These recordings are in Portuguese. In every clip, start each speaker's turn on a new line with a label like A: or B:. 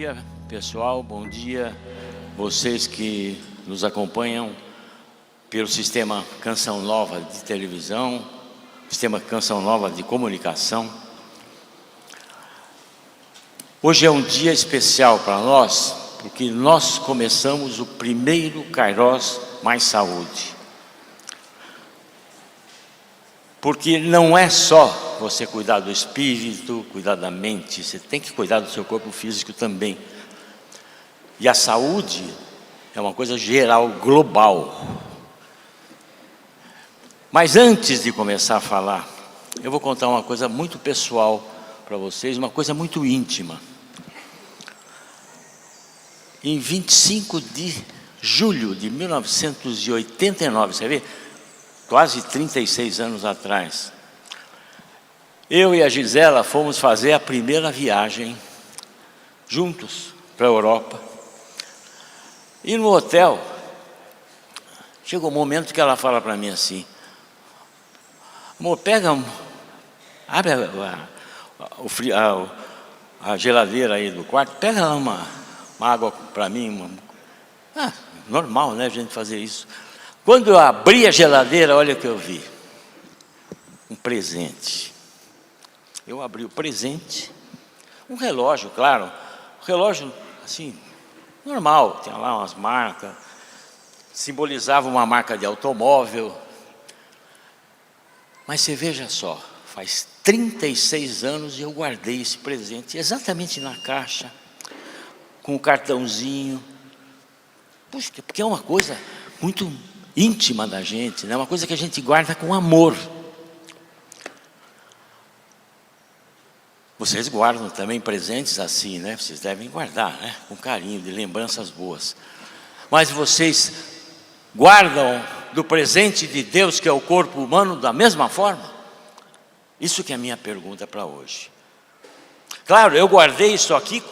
A: dia, pessoal, bom dia vocês que nos acompanham pelo sistema Canção Nova de televisão, sistema Canção Nova de comunicação. Hoje é um dia especial para nós, porque nós começamos o primeiro Kairos Mais Saúde. Porque não é só você cuidar do espírito, cuidar da mente, você tem que cuidar do seu corpo físico também. E a saúde é uma coisa geral, global. Mas antes de começar a falar, eu vou contar uma coisa muito pessoal para vocês, uma coisa muito íntima. Em 25 de julho de 1989, você vê? Quase 36 anos atrás, eu e a Gisela fomos fazer a primeira viagem juntos para a Europa. E no hotel, chegou um momento que ela fala para mim assim: amor, abre a geladeira aí do quarto, pega lá uma água para mim. Normal, né, a gente fazer isso. Quando eu abri a geladeira, olha o que eu vi. Um presente. Eu abri o presente. Um relógio, claro. Um relógio, assim, normal. Tinha lá umas marcas. Simbolizava uma marca de automóvel. Mas você veja só. Faz 36 anos e eu guardei esse presente. Exatamente na caixa. Com o cartãozinho. Puxa, porque é uma coisa muito íntima da gente, né? Uma coisa que a gente guarda com amor. Vocês guardam também presentes assim, né? Vocês devem guardar, né? Com carinho, de lembranças boas. Mas vocês guardam do presente de Deus, que é o corpo humano, da mesma forma? Isso que é a minha pergunta para hoje. Claro, eu guardei isso aqui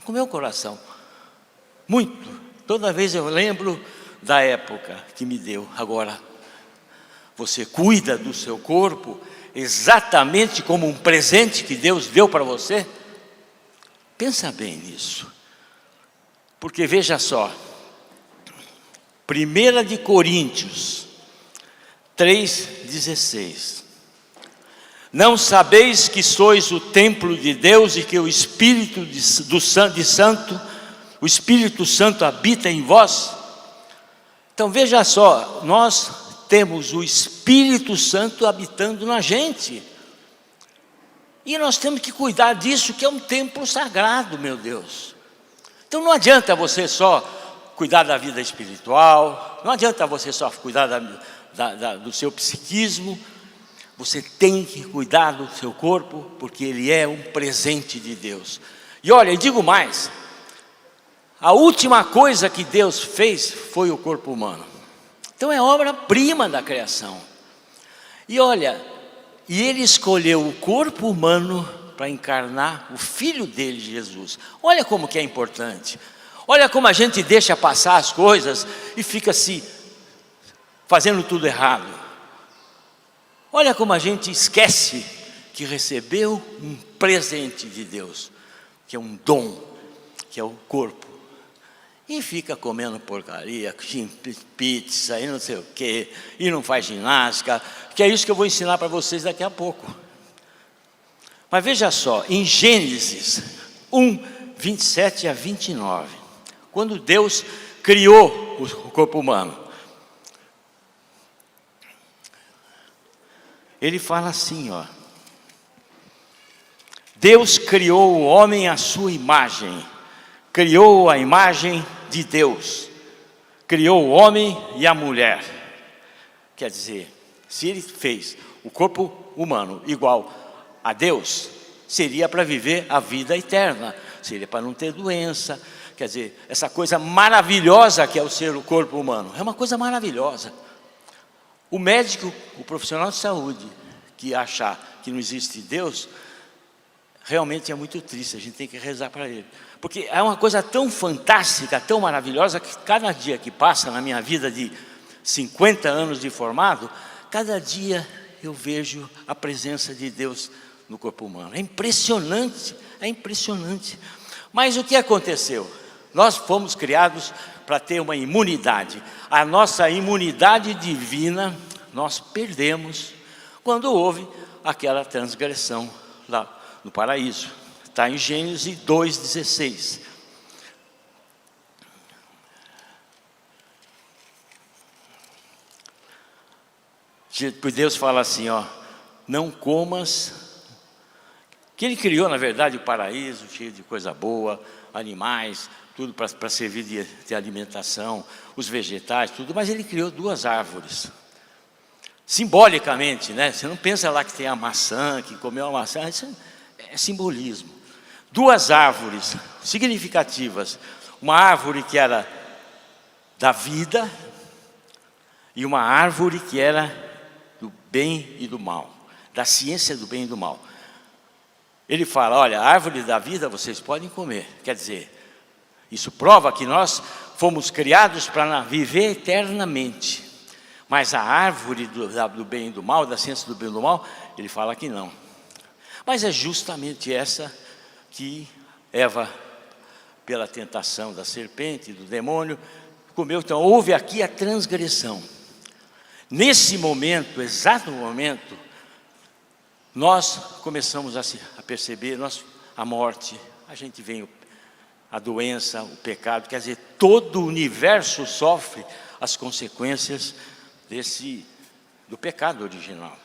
A: com o meu coração. Muito. Toda vez eu lembro da época que me deu. Agora, você cuida do seu corpo exatamente como um presente que Deus deu para você? Pensa bem nisso. Porque veja só, 1 de Coríntios 3,16. Não sabeis que sois o templo de Deus e que o Espírito o Espírito Santo habita em vós? Então veja só, nós temos o Espírito Santo habitando na gente. E nós temos que cuidar disso, que é um templo sagrado, meu Deus. Então não adianta você só cuidar da vida espiritual, não adianta você só cuidar do seu psiquismo. Você tem que cuidar do seu corpo, porque ele é um presente de Deus. E olha, eu digo mais. A última coisa que Deus fez foi o corpo humano. Então é obra-prima da criação. E olha, Ele escolheu o corpo humano para encarnar o Filho dele, Jesus. Olha como que é importante. Olha como a gente deixa passar as coisas e fica se fazendo tudo errado. Olha como a gente esquece que recebeu um presente de Deus, que é um dom, que é o corpo. E fica comendo porcaria, pizza e não sei o quê, e não faz ginástica, que é isso que eu vou ensinar para vocês daqui a pouco. Mas veja só, em Gênesis 1, 27 a 29, quando Deus criou o corpo humano, Ele fala assim, ó: Deus criou o homem à sua imagem, criou a imagem de Deus, criou o homem e a mulher. Quer dizer, se Ele fez o corpo humano igual a Deus, seria para viver a vida eterna, seria para não ter doença. Quer dizer, essa coisa maravilhosa que é o corpo humano, é uma coisa maravilhosa. O médico, o profissional de saúde, que achar que não existe Deus, realmente é muito triste, a gente tem que rezar para Ele. Porque é uma coisa tão fantástica, tão maravilhosa, que cada dia que passa na minha vida de 50 anos de formado, cada dia eu vejo a presença de Deus no corpo humano. É impressionante, é impressionante. Mas o que aconteceu? Nós fomos criados para ter uma imunidade. A nossa imunidade divina nós perdemos quando houve aquela transgressão lá no paraíso. Está em Gênesis 2,16. Deus fala assim, ó, não comas, que Ele criou, na verdade, o paraíso, cheio de coisa boa, animais, tudo para servir de alimentação, os vegetais, tudo, mas Ele criou 2 árvores. Simbolicamente, né? Você não pensa lá que tem a maçã, que comeu a maçã, isso é simbolismo. 2 árvores significativas, uma árvore que era da vida e uma árvore que era do bem e do mal, da ciência do bem e do mal. Ele fala, olha, a árvore da vida vocês podem comer. Quer dizer, isso prova que nós fomos criados para viver eternamente. Mas a árvore do bem e do mal, da ciência do bem e do mal, ele fala que não. Mas é justamente essa que Eva, pela tentação da serpente, do demônio, comeu. Então houve aqui a transgressão. Nesse momento, exato momento, nós começamos a perceber a morte, a gente vem a doença, o pecado, quer dizer, todo o universo sofre as consequências do pecado original.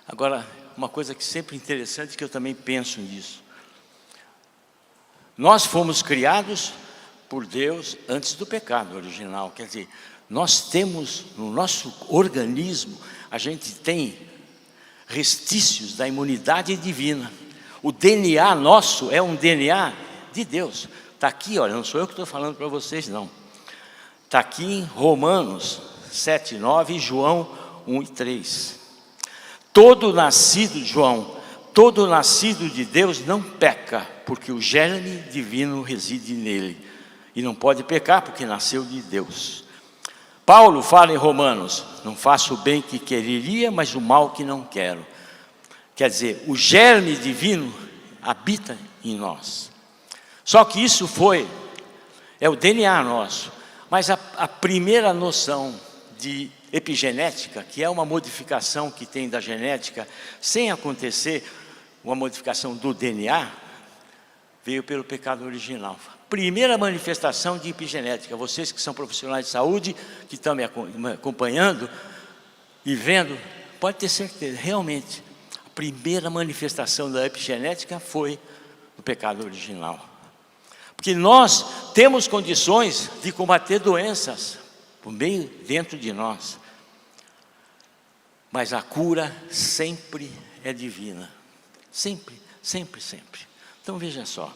A: Agora, uma coisa que sempre é interessante, que eu também penso nisso. Nós fomos criados por Deus antes do pecado original. Quer dizer, nós temos no nosso organismo, a gente tem restícios da imunidade divina. O DNA nosso é um DNA de Deus. Está aqui, olha, não sou eu que estou falando para vocês, não. Está aqui em Romanos 7:9 e João 1:3. Todo nascido, João, todo nascido de Deus não peca, porque o germe divino reside nele. E não pode pecar, porque nasceu de Deus. Paulo fala em Romanos, não faço o bem que quereria, mas o mal que não quero. Quer dizer, o germe divino habita em nós. Só que isso é o DNA nosso. Mas a primeira noção de epigenética, que é uma modificação que tem da genética, sem acontecer uma modificação do DNA, veio pelo pecado original. Primeira manifestação de epigenética. Vocês que são profissionais de saúde, que estão me acompanhando e vendo, pode ter certeza, realmente, a primeira manifestação da epigenética foi o pecado original. Porque nós temos condições de combater doenças por meio dentro de nós. Mas a cura sempre é divina. Sempre, sempre, sempre. Então veja só.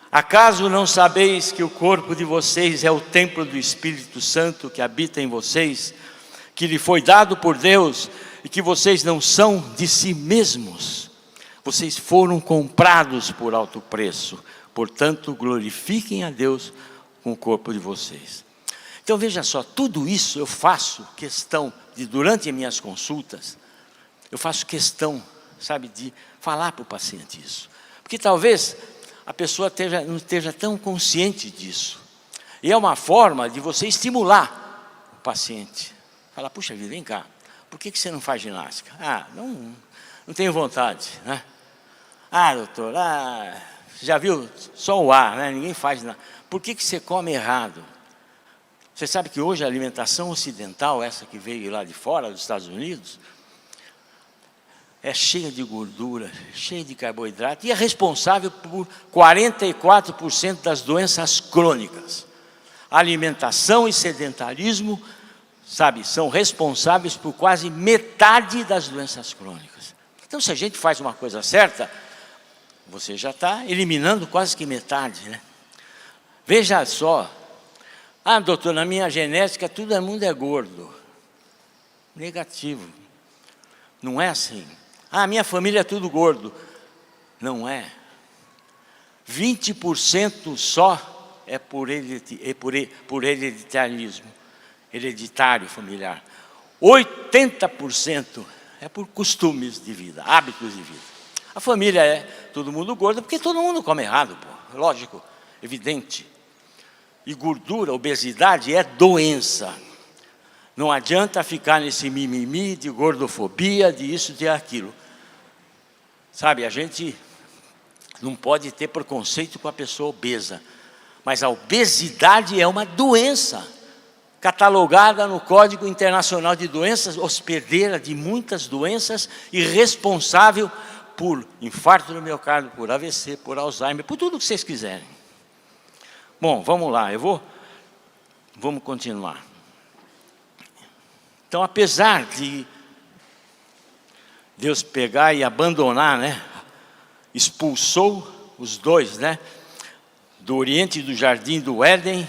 A: Acaso não sabeis que o corpo de vocês é o templo do Espírito Santo que habita em vocês, que lhe foi dado por Deus, e que vocês não são de si mesmos? Vocês foram comprados por alto preço. Portanto, glorifiquem a Deus com o corpo de vocês. Então veja só, tudo isso eu faço questão de, durante as minhas consultas, eu faço questão, sabe, de falar para o paciente isso. Porque talvez a pessoa não esteja tão consciente disso. E é uma forma de você estimular o paciente. Falar, puxa vida, vem cá, por que você não faz ginástica? Ah, não tenho vontade, né? Ah, doutor, já viu só o ar, né? Ninguém faz nada. Por que você come errado? Você sabe que hoje a alimentação ocidental, essa que veio lá de fora, dos Estados Unidos, é cheia de gordura, cheia de carboidrato e é responsável por 44% das doenças crônicas. A alimentação e sedentarismo, sabe, são responsáveis por quase metade das doenças crônicas. Então, se a gente faz uma coisa certa, você já está eliminando quase que metade, né? Veja só. Ah, doutor, na minha genética todo mundo é gordo. Negativo. Não é assim. Ah, minha família é tudo gordo. Não é. 20% só é por hereditarismo, hereditário familiar. 80% é por costumes de vida, hábitos de vida. A família é todo mundo gordo, porque todo mundo come errado, pô. Lógico, evidente. E gordura, obesidade é doença. Não adianta ficar nesse mimimi de gordofobia, de isso, de aquilo. Sabe, a gente não pode ter preconceito com a pessoa obesa, mas a obesidade é uma doença, catalogada no Código Internacional de Doenças, hospedeira de muitas doenças e responsável por infarto do miocárdio, por AVC, por Alzheimer, por tudo que vocês quiserem. Bom, vamos lá, vamos continuar. Então, apesar de Deus pegar e abandonar, né, expulsou os dois, né, do oriente do jardim do Éden,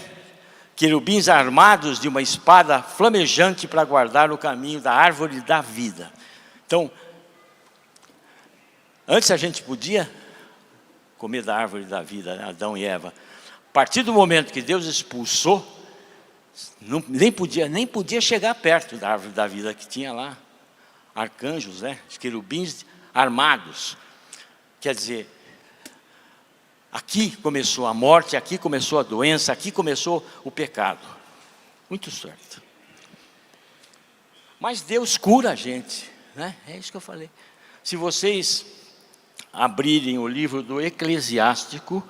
A: querubins armados de uma espada flamejante para guardar o caminho da árvore da vida. Então, antes a gente podia comer da árvore da vida, né, Adão e Eva. A partir do momento que Deus expulsou, nem podia chegar perto da árvore da vida que tinha lá. Arcanjos, né, os querubins armados. Quer dizer, aqui começou a morte, aqui começou a doença, aqui começou o pecado. Muito certo. Mas Deus cura a gente, né? É isso que eu falei. Se vocês abrirem o livro do Eclesiástico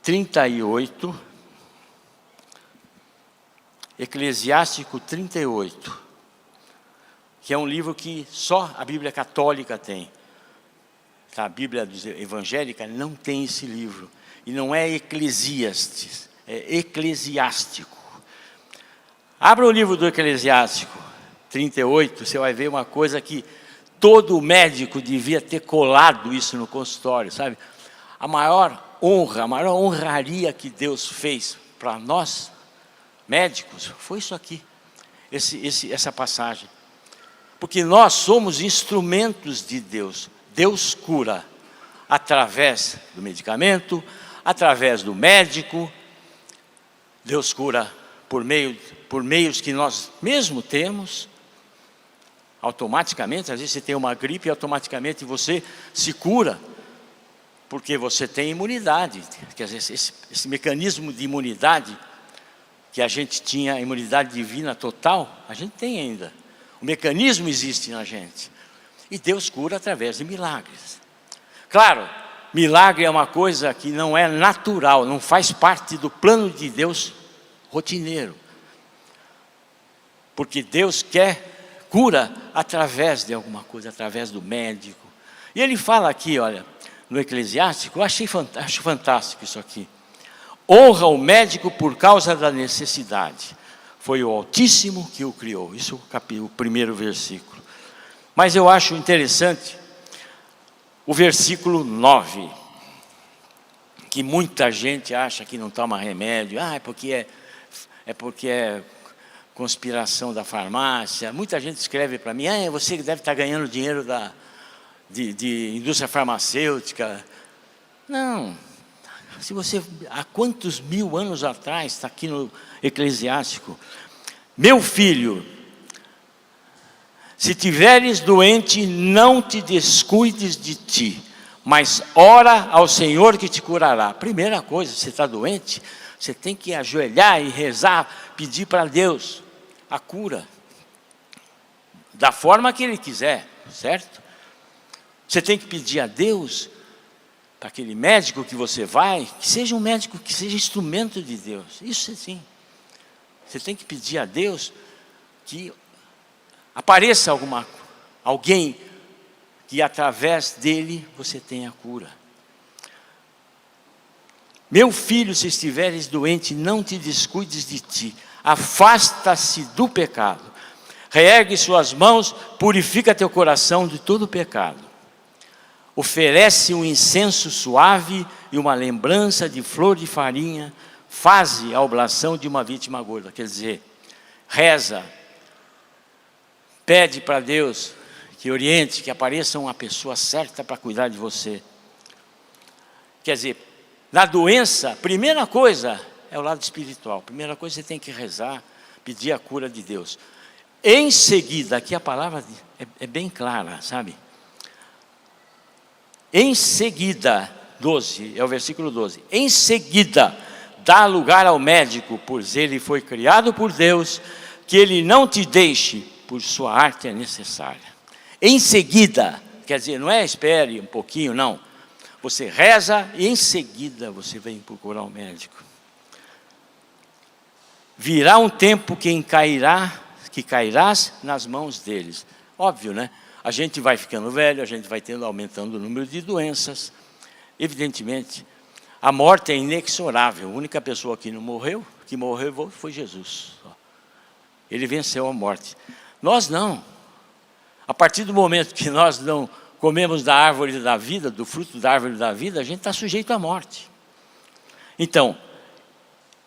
A: 38, Eclesiástico 38, que é um livro que só a Bíblia Católica tem. A Bíblia evangélica não tem esse livro. E não é Eclesiastes, é Eclesiástico. Abra o livro do Eclesiástico 38, você vai ver uma coisa que todo médico devia ter colado isso no consultório, sabe? A maior honraria que Deus fez para nós, médicos, foi isso aqui, essa passagem. Porque nós somos instrumentos de Deus. Deus cura através do medicamento, através do médico. Deus cura por meios que nós mesmo temos. Automaticamente, às vezes você tem uma gripe e automaticamente você se cura, porque você tem imunidade. Quer dizer, esse mecanismo de imunidade, que a gente tinha, imunidade divina total, a gente tem ainda. O mecanismo existe na gente. E Deus cura através de milagres. Claro, milagre é uma coisa que não é natural, não faz parte do plano de Deus rotineiro. Porque Deus quer cura através de alguma coisa, através do médico. E ele fala aqui, olha, no Eclesiástico, eu acho fantástico isso aqui. Honra o médico por causa da necessidade. Foi o Altíssimo que o criou. Isso é o primeiro versículo. Mas eu acho interessante o versículo 9, que muita gente acha que não toma remédio, é porque é conspiração da farmácia. Muita gente escreve para mim, você deve estar ganhando dinheiro de indústria farmacêutica. Não, se você, há quantos mil anos atrás, está aqui no Eclesiástico, meu filho, se tiveres doente, não te descuides de ti, mas ora ao Senhor que te curará. Primeira coisa, você está doente, você tem que ajoelhar e rezar, pedir para Deus a cura, da forma que Ele quiser, certo? Você tem que pedir a Deus, para aquele médico que você vai, que seja um médico que seja instrumento de Deus, isso sim. Você tem que pedir a Deus que apareça alguém que através dele você tenha cura. Meu filho, se estiveres doente, não te descuides de ti, afasta-se do pecado, reergue suas mãos, purifica teu coração de todo pecado. Oferece um incenso suave e uma lembrança de flor de farinha, faze a oblação de uma vítima gorda. Quer dizer, reza, pede para Deus que oriente, que apareça uma pessoa certa para cuidar de você. Quer dizer, na doença, a primeira coisa é o lado espiritual. A primeira coisa você tem que rezar, pedir a cura de Deus. Em seguida, aqui a palavra é bem clara, sabe? Em seguida, 12, é o versículo 12. Em seguida, dá lugar ao médico, pois ele foi criado por Deus, que ele não te deixe, por sua arte é necessária. Em seguida, quer dizer, não é espere um pouquinho, não. Você reza e em seguida você vem procurar um médico. Virá um tempo que cairás nas mãos deles. Óbvio, né? A gente vai ficando velho, a gente vai aumentando o número de doenças. Evidentemente, a morte é inexorável. A única pessoa que morreu foi Jesus. Ele venceu a morte. Nós não. A partir do momento que nós não comemos da árvore da vida, do fruto da árvore da vida, a gente está sujeito à morte. Então,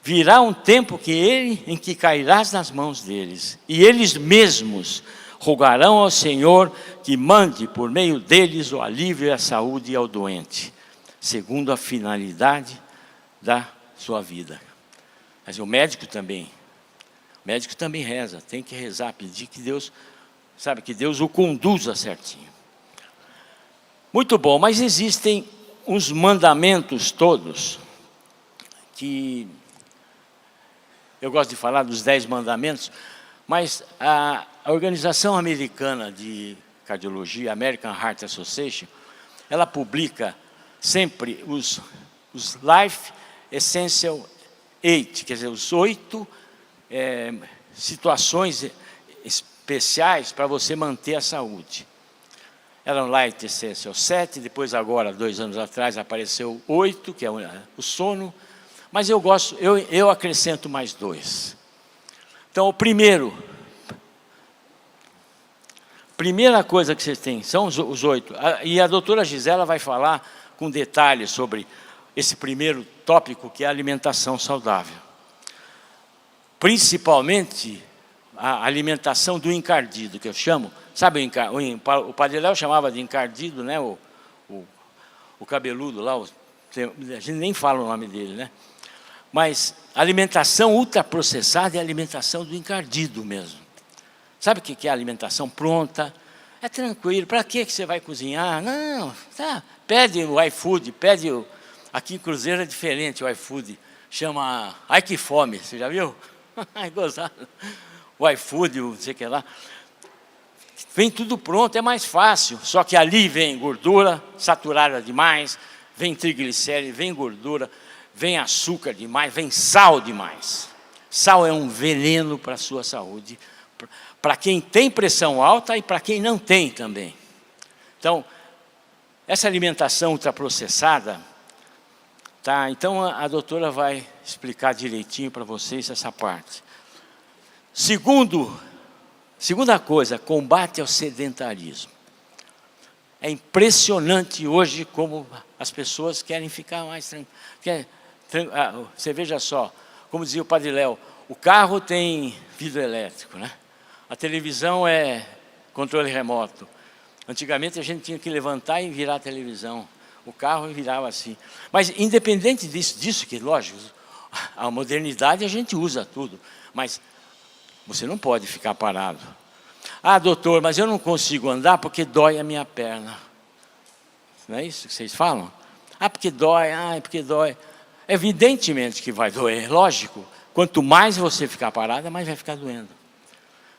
A: virá um tempo em que cairás nas mãos deles, e eles mesmos rogarão ao Senhor que mande por meio deles o alívio e a saúde ao doente, segundo a finalidade da sua vida. Mas o médico também reza, tem que rezar, pedir que Deus, sabe, que Deus o conduza certinho. Muito bom, mas existem uns mandamentos todos, que eu gosto de falar dos 10 mandamentos, mas a Organização Americana de Cardiologia, American Heart Association, ela publica sempre os Life Essential 8, quer dizer, os 8 situações especiais para você manter a saúde. Era um Life Essential 7, depois agora, 2 anos atrás, apareceu 8, que é o sono, mas eu acrescento mais 2. Então, primeira coisa que vocês têm são os 8. E a doutora Gisela vai falar com detalhes sobre esse primeiro tópico, que é a alimentação saudável. Principalmente a alimentação do encardido, que eu chamo. Sabe, o Padre Léo chamava de encardido, né? O cabeludo lá, a gente nem fala o nome dele, né? Mas a alimentação ultraprocessada é a alimentação do encardido mesmo. Sabe o que é a alimentação pronta? É tranquilo. Para que você vai cozinhar? Não, tá. Pede o iFood, aqui em Cruzeiro é diferente o iFood. Chama Ai Que Fome, você já viu? Ai, gozado. O iFood, não sei o que lá. Vem tudo pronto, é mais fácil. Só que ali vem gordura saturada demais, vem triglicérides, vem gordura, vem açúcar demais, vem sal demais. Sal é um veneno para a sua saúde, para quem tem pressão alta e para quem não tem também. Então, essa alimentação ultraprocessada, tá? Então a doutora vai explicar direitinho para vocês essa parte. Segunda coisa, combate ao sedentarismo. É impressionante hoje como as pessoas querem ficar mais tranquilas. Você veja só, como dizia o Padre Léo, o carro tem vidro elétrico, né? A televisão é controle remoto. Antigamente a gente tinha que levantar e virar a televisão. O carro virava assim. Mas independente disso que, lógico, a modernidade a gente usa tudo. Mas você não pode ficar parado. Ah, doutor, mas eu não consigo andar porque dói a minha perna. Não é isso que vocês falam? Ah, porque dói, porque dói. Evidentemente que vai doer, lógico. Quanto mais você ficar parado, mais vai ficar doendo.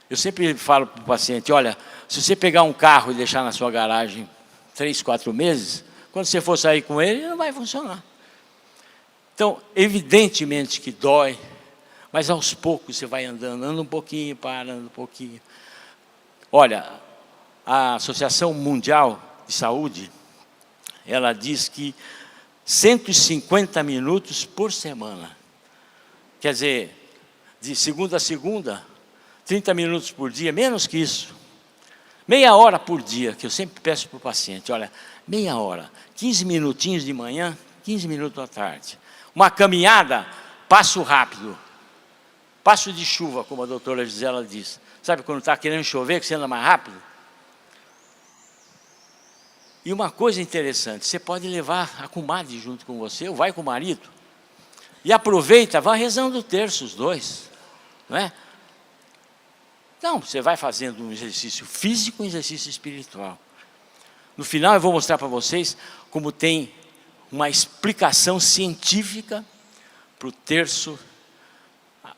A: Eu sempre falo para o paciente, olha, se você pegar um carro e deixar na sua garagem 3, 4 meses, quando você for sair com ele, não vai funcionar. Então, evidentemente que dói, mas aos poucos você vai andando, anda um pouquinho, parando um pouquinho. Olha, a Associação Mundial de Saúde, ela diz que 150 minutos por semana. Quer dizer, de segunda a segunda, 30 minutos por dia, menos que isso. Meia hora por dia, que eu sempre peço para o paciente, olha, meia hora, 15 minutinhos de manhã, 15 minutos à tarde. Uma caminhada, passo rápido, passo de chuva, como a doutora Gisela diz. Sabe quando está querendo chover, que você anda mais rápido? E uma coisa interessante, você pode levar a comadre junto com você, ou vai com o marido, e aproveita, vai rezando o terço, os dois, não é? Então, você vai fazendo um exercício físico e um exercício espiritual. No final eu vou mostrar para vocês como tem uma explicação científica para o terço,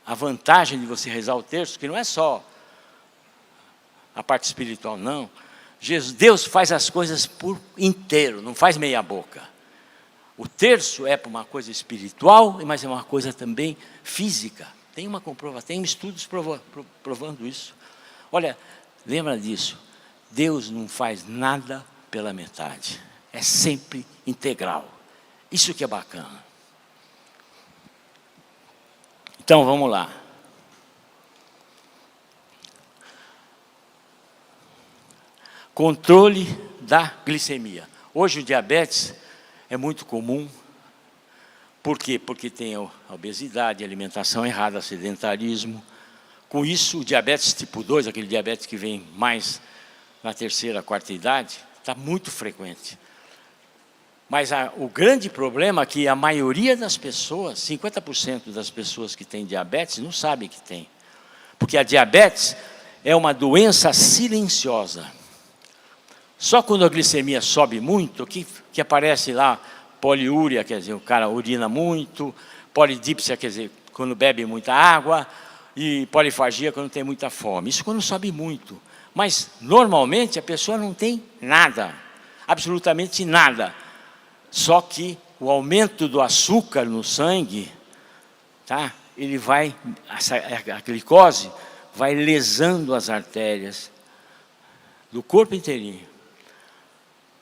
A: a vantagem de você rezar o terço, que não é só a parte espiritual, não. Deus faz as coisas por inteiro, não faz meia boca. O terço é para uma coisa espiritual, mas é uma coisa também física. Tem uma comprovação, tem estudos provando isso. Olha, lembra disso, Deus não faz nada pela metade, é sempre integral. Isso que é bacana. Então, vamos lá. Controle da glicemia. Hoje o diabetes é muito comum. Por quê? Porque tem a obesidade, a alimentação errada, sedentarismo. Com isso, o diabetes tipo 2, aquele diabetes que vem mais na terceira, quarta idade, está muito frequente. Mas o grande problema é que a maioria das pessoas, 50% das pessoas que têm diabetes, não sabem que tem. Porque a diabetes é uma doença silenciosa. Só quando a glicemia sobe muito, que aparece lá poliúria, quer dizer, o cara urina muito, polidípsia, quer dizer, quando bebe muita água, e polifagia quando tem muita fome. Isso quando sobe muito. Mas, normalmente, a pessoa não tem nada, absolutamente nada. Só que o aumento do açúcar no sangue, tá? Ele vai, a glicose vai lesando as artérias do corpo inteirinho,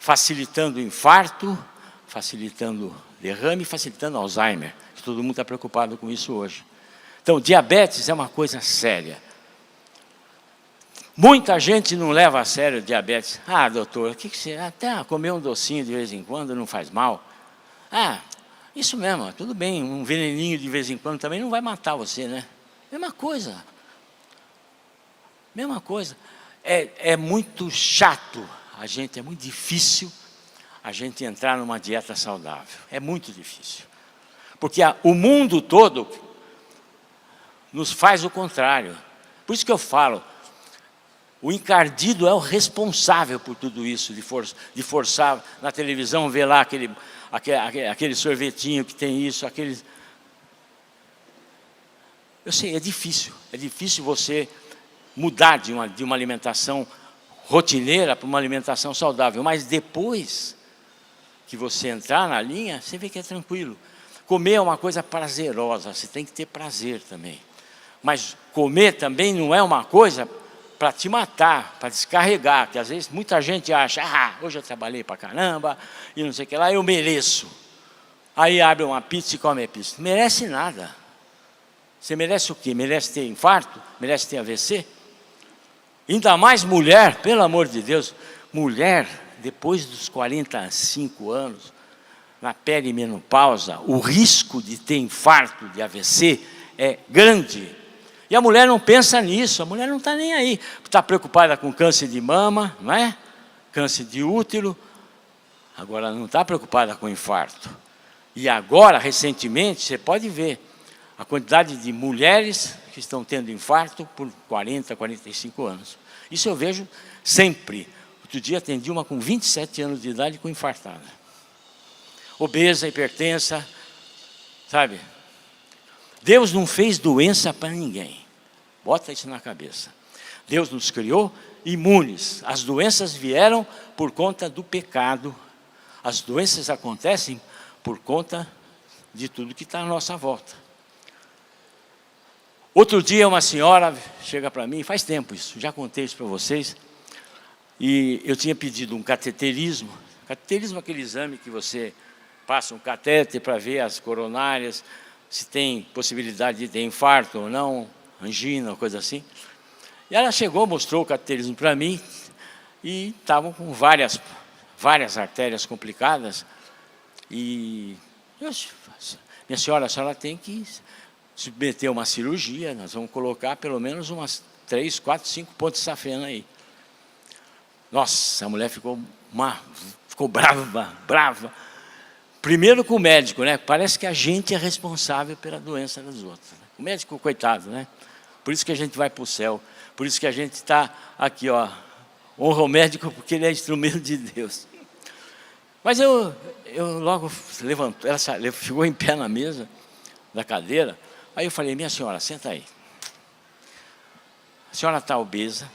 A: facilitando o infarto, facilitando derrame, facilitando Alzheimer. Todo mundo está preocupado com isso hoje. Então, diabetes é uma coisa séria. Muita gente não leva a sério diabetes. Ah, doutor, o que você... Até comer um docinho de vez em quando não faz mal. Ah, isso mesmo, tudo bem, um veneninho de vez em quando também não vai matar você, né? Mesma coisa. Mesma coisa. É muito chato, é muito difícil a gente entrar numa dieta saudável. É muito difícil. Porque o mundo todo nos faz o contrário. Por isso que eu falo, o encardido é o responsável por tudo isso, de forçar na televisão, ver lá aquele sorvetinho que tem isso, aquele... Eu sei, é difícil você mudar de uma alimentação rotineira para uma alimentação saudável, mas depois que você entrar na linha, você vê que é tranquilo. Comer é uma coisa prazerosa, você tem que ter prazer também. Mas comer também não é uma coisa para te matar, para descarregar, que às vezes muita gente acha, hoje eu trabalhei para caramba, e não sei o que lá, eu mereço. Aí abre uma pizza e come a pizza. Não merece nada. Você merece o quê? Merece ter infarto? Merece ter AVC? Ainda mais mulher, pelo amor de Deus. Mulher, depois dos 45 anos, na perimenopausa, o risco de ter infarto, de AVC, é grande. E a mulher não pensa nisso, a mulher não está nem aí. Está preocupada com câncer de mama, não é? Câncer de útero. Agora não está preocupada com infarto. E agora, recentemente, você pode ver a quantidade de mulheres que estão tendo infarto por 40, 45 anos. Isso eu vejo sempre. Outro dia atendi uma com 27 anos de idade com infartada. Obesa, hipertensa, sabe? Deus não fez doença para ninguém. Bota isso na cabeça. Deus nos criou imunes. As doenças vieram por conta do pecado. As doenças acontecem por conta de tudo que está à nossa volta. Outro dia uma senhora chega para mim, faz tempo isso, já contei isso para vocês, e eu tinha pedido um cateterismo. Cateterismo é aquele exame que você passa um catéter para ver as coronárias, se tem possibilidade de ter infarto ou não, angina, coisa assim. E ela chegou, mostrou o cateterismo para mim, e estavam com várias artérias complicadas, e minha senhora, a senhora tem que submeter uma cirurgia, nós vamos colocar pelo menos umas 3, 4, 5 pontos de safena aí. Nossa, a mulher ficou ficou brava, brava. Primeiro com o médico, né? Parece que a gente é responsável pela doença dos outros. O médico, coitado, né? Por isso que a gente vai para o céu. Por isso que a gente está aqui, ó. Honra o médico porque ele é instrumento de Deus. Mas eu logo levantou, ela ficou em pé na mesa da cadeira. Aí eu falei, minha senhora, senta aí. A senhora está obesa.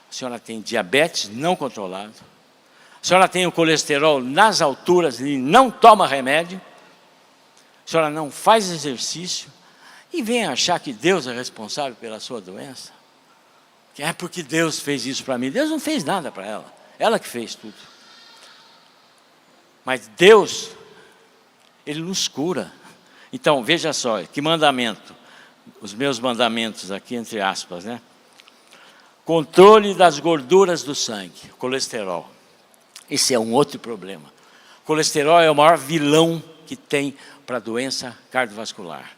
A: A senhora tem diabetes não controlado. A senhora tem o colesterol nas alturas e não toma remédio. A senhora não faz exercício. E vem achar que Deus é responsável pela sua doença. Que é porque Deus fez isso para mim. Deus não fez nada para ela. Ela que fez tudo. Mas Deus, Ele nos cura. Então, veja só, que mandamento. Os meus mandamentos aqui, entre aspas, né? Controle das gorduras do sangue, colesterol. Esse é um outro problema. Colesterol é o maior vilão que tem para a doença cardiovascular.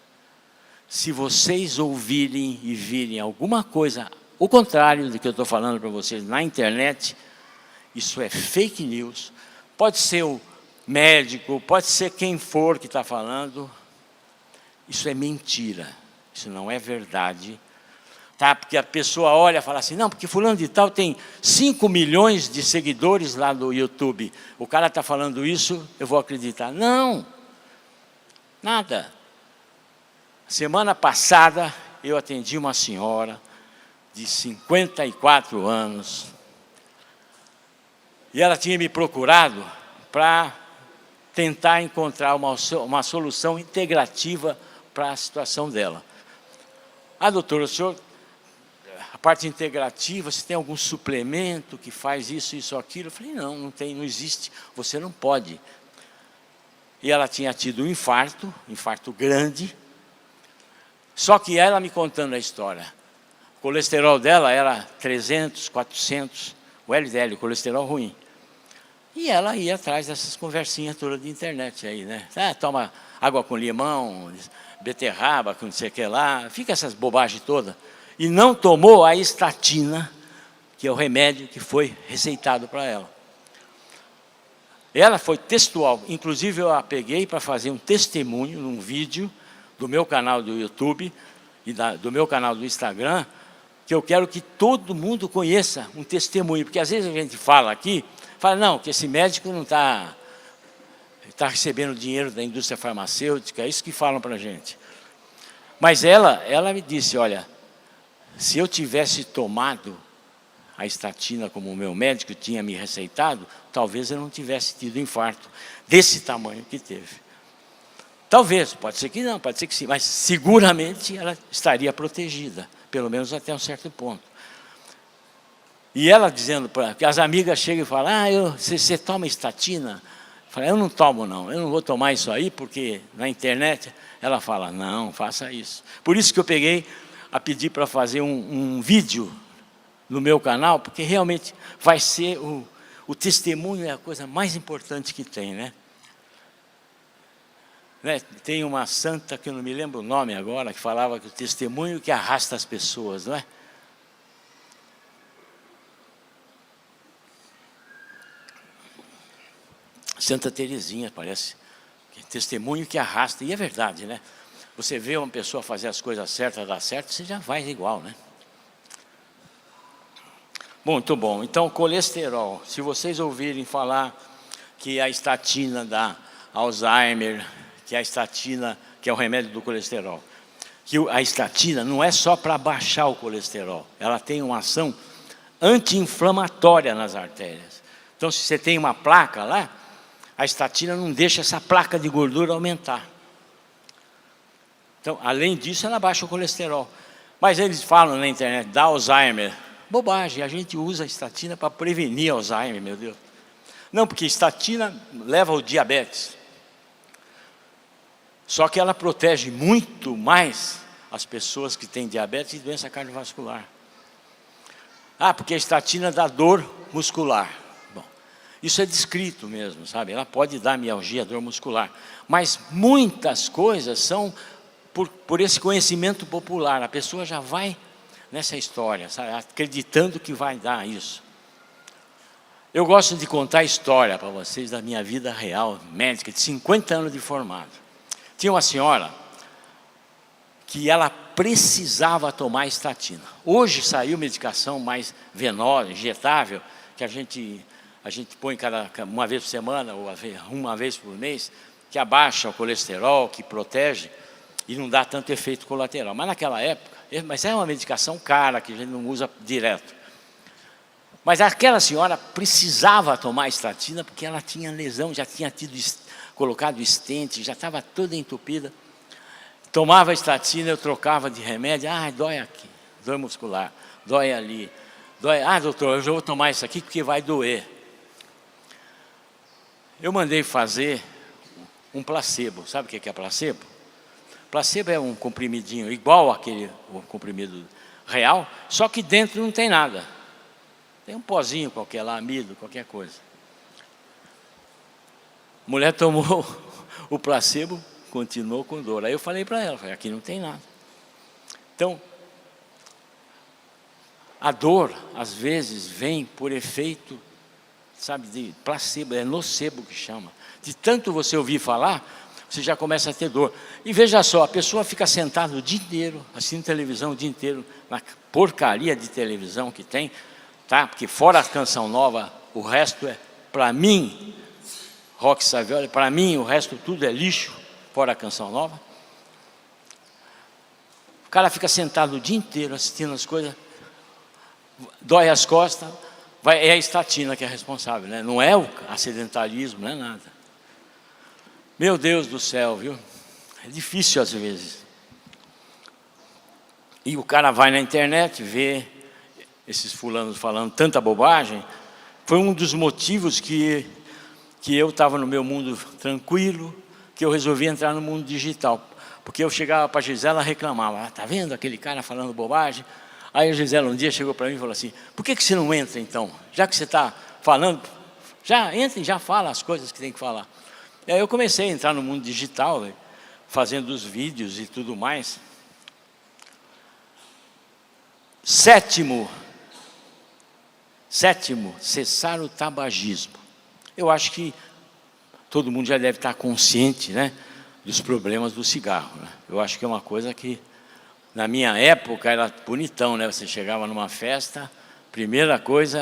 A: Se vocês ouvirem e virem alguma coisa, o contrário do que eu estou falando para vocês na internet, isso é fake news. Pode ser o médico, pode ser quem for que está falando. Isso é mentira, isso não é verdade. Tá? Porque a pessoa olha e fala assim, não, porque fulano de tal tem 5 milhões de seguidores lá no YouTube. O cara está falando isso, eu vou acreditar. Não, nada. Semana passada, eu atendi uma senhora de 54 anos. E ela tinha me procurado para tentar encontrar uma solução integrativa para a situação dela. Ah, doutor, o senhor, a parte integrativa, se tem algum suplemento que faz isso, aquilo? Eu falei, não, não tem, não existe, você não pode. E ela tinha tido um infarto grande, só que ela me contando a história. O colesterol dela era 300, 400, o LDL, o colesterol ruim. E ela ia atrás dessas conversinhas todas de internet aí, né? Ah, toma água com limão, beterraba, com não sei o que lá, fica essas bobagens todas. E não tomou a estatina, que é o remédio que foi receitado para ela. Ela foi textual, inclusive eu a peguei para fazer um testemunho num vídeo do meu canal do YouTube e do meu canal do Instagram, que eu quero que todo mundo conheça um testemunho, porque às vezes a gente fala aqui, fala, não, que esse médico não está recebendo dinheiro da indústria farmacêutica, é isso que falam para a gente. Mas ela me disse, olha, se eu tivesse tomado a estatina como o meu médico tinha me receitado, talvez eu não tivesse tido infarto desse tamanho que teve. Talvez, pode ser que não, pode ser que sim, mas seguramente ela estaria protegida, pelo menos até um certo ponto. E ela dizendo, que as amigas chegam e falam, você toma estatina? Eu falei, eu não tomo não, eu não vou tomar isso aí, porque na internet ela fala, não, faça isso. Por isso que eu peguei a pedir para fazer um vídeo no meu canal, porque realmente vai ser o testemunho é a coisa mais importante que tem, né? Tem uma santa, que eu não me lembro o nome agora, que falava que o testemunho que arrasta as pessoas, não é? Santa Teresinha, parece. Testemunho que arrasta, e é verdade, né? Você vê uma pessoa fazer as coisas certas, dar certo, você já faz igual, né? Muito bom. Então, colesterol. Se vocês ouvirem falar que a estatina dá Alzheimer, que a estatina, que é o remédio do colesterol, que a estatina não é só para baixar o colesterol, ela tem uma ação anti-inflamatória nas artérias. Então, se você tem uma placa lá, a estatina não deixa essa placa de gordura aumentar. Então, além disso, ela baixa o colesterol. Mas eles falam na internet, dá Alzheimer. Bobagem, a gente usa a estatina para prevenir Alzheimer, meu Deus. Não, porque estatina leva ao diabetes. Só que ela protege muito mais as pessoas que têm diabetes e doença cardiovascular. Ah, porque a estatina dá dor muscular. Bom, isso é descrito mesmo, sabe? Ela pode dar mialgia, dor muscular. Mas muitas coisas são por esse conhecimento popular. A pessoa já vai nessa história, sabe? Acreditando que vai dar isso. Eu gosto de contar a história para vocês da minha vida real, médica, de 50 anos de formado. Tinha uma senhora que ela precisava tomar estatina. Hoje saiu medicação mais venosa, injetável, que a gente põe uma vez por semana ou uma vez por mês, que abaixa o colesterol, que protege e não dá tanto efeito colateral. Mas naquela época, mas é uma medicação cara, que a gente não usa direto. Mas aquela senhora precisava tomar estatina porque ela tinha lesão, já tinha colocado estente, já estava toda entupida. Tomava estatina, eu trocava de remédio. Ah, dói aqui, dor muscular, dói ali. Dói. Ah, doutor, eu já vou tomar isso aqui porque vai doer. Eu mandei fazer um placebo. Sabe o que é placebo? Placebo é um comprimidinho igual o comprimido real, só que dentro não tem nada. Tem um pozinho qualquer lá, amido, qualquer coisa. A mulher tomou o placebo, continuou com dor. Aí eu falei para ela, aqui não tem nada. Então, a dor, às vezes, vem por efeito, sabe, de placebo, é nocebo que chama. De tanto você ouvir falar, você já começa a ter dor. E veja só, a pessoa fica sentada o dia inteiro, assistindo televisão o dia inteiro, na porcaria de televisão que tem, tá? Porque fora a Canção Nova, o resto é, para mim, Rock Saviola, para mim o resto tudo é lixo, fora a Canção Nova. O cara fica sentado o dia inteiro assistindo as coisas, dói as costas, é a estatina que é responsável, né? Não é o acidentalismo, não é nada. Meu Deus do céu, viu? É difícil às vezes. E o cara vai na internet, vê esses fulanos falando tanta bobagem. Foi um dos motivos que eu estava no meu mundo tranquilo, que eu resolvi entrar no mundo digital. Porque eu chegava para a Gisela e reclamava, tá vendo aquele cara falando bobagem? Aí a Gisela um dia chegou para mim e falou assim, por que você não entra então? Já que você está falando, já entra e já fala as coisas que tem que falar. E aí eu comecei a entrar no mundo digital, fazendo os vídeos e tudo mais. Sétimo, cessar o tabagismo. Eu acho que todo mundo já deve estar consciente, né, dos problemas do cigarro, né? Eu acho que é uma coisa que, na minha época, era bonitão, né? Você chegava numa festa, primeira coisa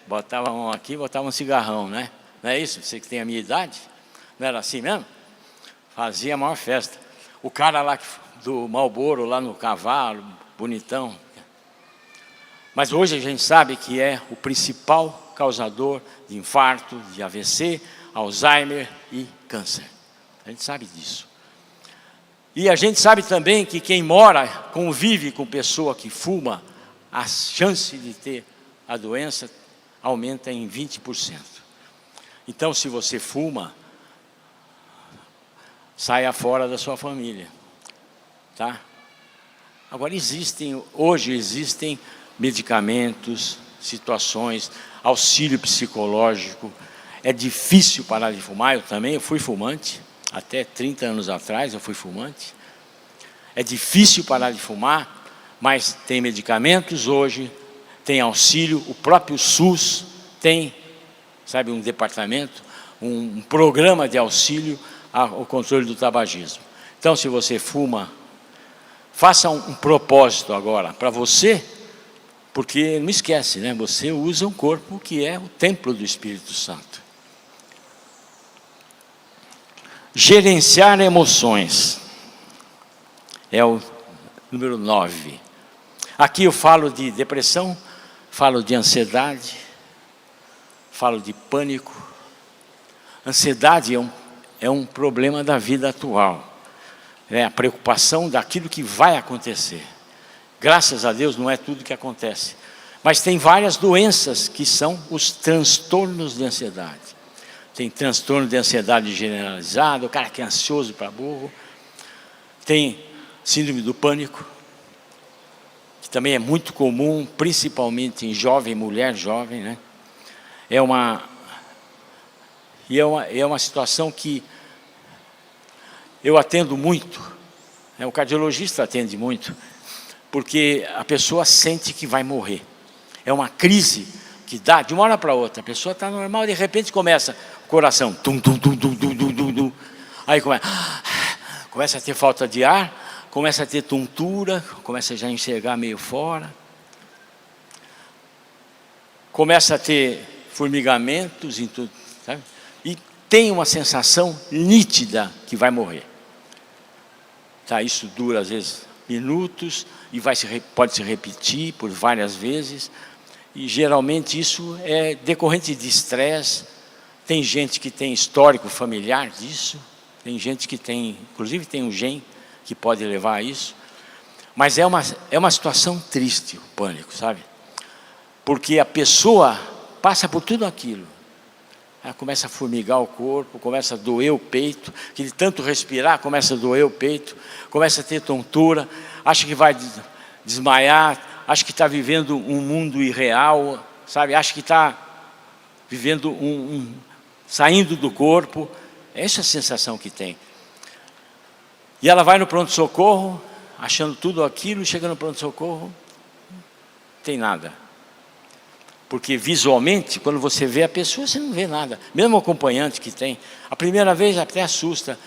A: botava a mão aqui, botava um cigarrão, né? Não é isso? Você que tem a minha idade, não era assim mesmo? Fazia a maior festa. O cara lá do Marlboro, lá no cavalo, bonitão. Mas hoje a gente sabe que é o principal causador de infarto, de AVC, Alzheimer e câncer. A gente sabe disso. E a gente sabe também que quem convive com pessoa que fuma, a chance de ter a doença aumenta em 20%. Então, se você fuma, saia fora da sua família, tá? Agora, hoje existem medicamentos, situações, auxílio psicológico. É difícil parar de fumar, eu fui fumante, até 30 anos atrás eu fui fumante. É difícil parar de fumar, mas tem medicamentos hoje, tem auxílio, o próprio SUS tem, sabe, um departamento, um programa de auxílio ao controle do tabagismo. Então, se você fuma, faça um propósito agora para você, porque não esquece, né? Você usa um corpo que é o templo do Espírito Santo. Gerenciar emoções é o número 9. Aqui eu falo de depressão, falo de ansiedade, falo de pânico. Ansiedade é um problema da vida atual, é a preocupação daquilo que vai acontecer. Graças a Deus não é tudo que acontece, mas tem várias doenças que são os transtornos de ansiedade. Tem transtorno de ansiedade generalizado, o cara que é ansioso para burro. Tem síndrome do pânico, que também é muito comum, principalmente em mulher jovem, né? É uma situação que eu atendo muito, o cardiologista atende muito, porque a pessoa sente que vai morrer. É uma crise que dá de uma hora para outra. A pessoa está normal, de repente começa o coração, tum, tum, tum, tum, tum, tum, tum, tum. Aí começa a ter falta de ar, começa a ter tontura, começa já a enxergar meio fora, começa a ter formigamentos em tudo, sabe? E tem uma sensação nítida que vai morrer. Tá, isso dura às vezes minutos e pode se repetir por várias vezes. E geralmente isso é decorrente de estresse. Tem gente que tem histórico familiar disso. Tem gente que tem, inclusive tem um gene que pode levar a isso. Mas é uma situação triste o pânico, sabe? Porque a pessoa passa por tudo aquilo. Ela começa a formigar o corpo, começa a doer o peito, que de tanto respirar começa a doer o peito, começa a ter tontura, acha que vai desmaiar, acha que está vivendo um mundo irreal, sabe? Acha que está vivendo saindo do corpo. Essa é a sensação que tem. E ela vai no pronto-socorro, achando tudo aquilo, chega no pronto-socorro, não tem nada. Porque visualmente, quando você vê a pessoa, você não vê nada. Mesmo o acompanhante que tem, a primeira vez até assusta,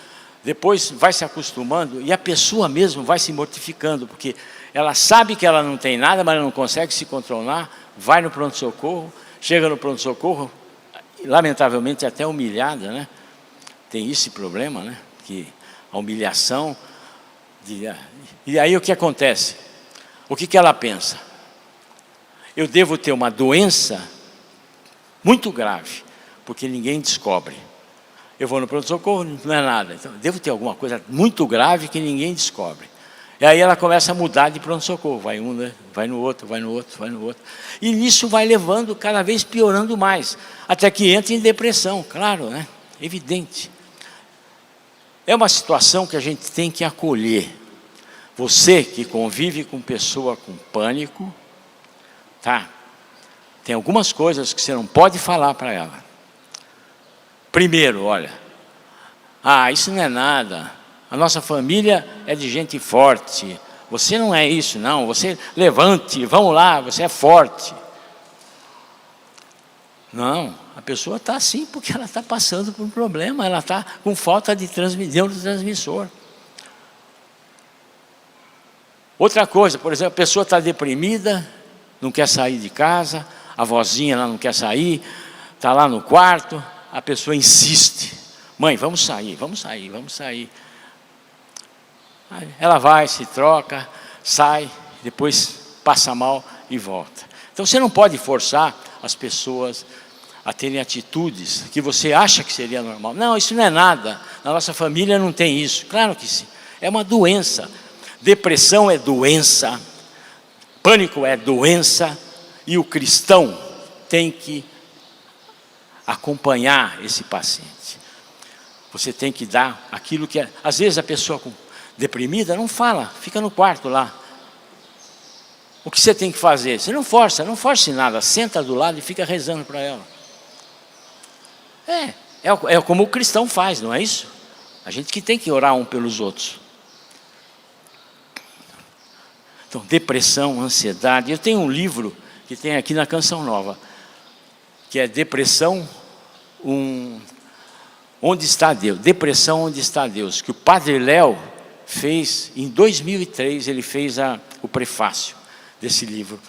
A: depois vai se acostumando e a pessoa mesmo vai se mortificando, porque ela sabe que ela não tem nada, mas ela não consegue se controlar, vai no pronto-socorro, chega no pronto-socorro, lamentavelmente até humilhada, né? Tem esse problema, né? Que a humilhação. E aí o que acontece? O que ela pensa? Eu devo ter uma doença muito grave, porque ninguém descobre. Eu vou no pronto-socorro, não é nada. Então, devo ter alguma coisa muito grave que ninguém descobre. E aí ela começa a mudar de pronto-socorro. Vai um, né? Vai no outro, vai no outro, vai no outro. E nisso vai levando, cada vez piorando mais. Até que entra em depressão, claro, né? Evidente. É uma situação que a gente tem que acolher. Você que convive com pessoa com pânico, tá? Tem algumas coisas que você não pode falar para ela. Primeiro, olha, isso não é nada. A nossa família é de gente forte. Você não é isso, não. Você levante, vamos lá, você é forte. Não, a pessoa está assim porque ela está passando por um problema. Ela está com falta de neurotransmissor. Outra coisa, por exemplo, a pessoa está deprimida, não quer sair de casa, a vozinha lá não quer sair, está lá no quarto, a pessoa insiste, mãe, vamos sair, vamos sair, vamos sair. Ela vai, se troca, sai, depois passa mal e volta. Então você não pode forçar as pessoas a terem atitudes que você acha que seria normal. Não, isso não é nada, na nossa família não tem isso. Claro que sim, é uma doença. Depressão é doença. Pânico é doença e o cristão tem que acompanhar esse paciente. Você tem que dar aquilo que é. Às vezes a pessoa deprimida não fala, fica no quarto lá. O que você tem que fazer? Você não force nada, senta do lado e fica rezando para ela. É como o cristão faz, não é isso? A gente que tem que orar um pelos outros. Então, depressão, ansiedade. Eu tenho um livro que tem aqui na Canção Nova, que é Depressão, Onde está Deus? Depressão, Onde está Deus? Que o Padre Léo fez, em 2003, ele fez o prefácio desse livro.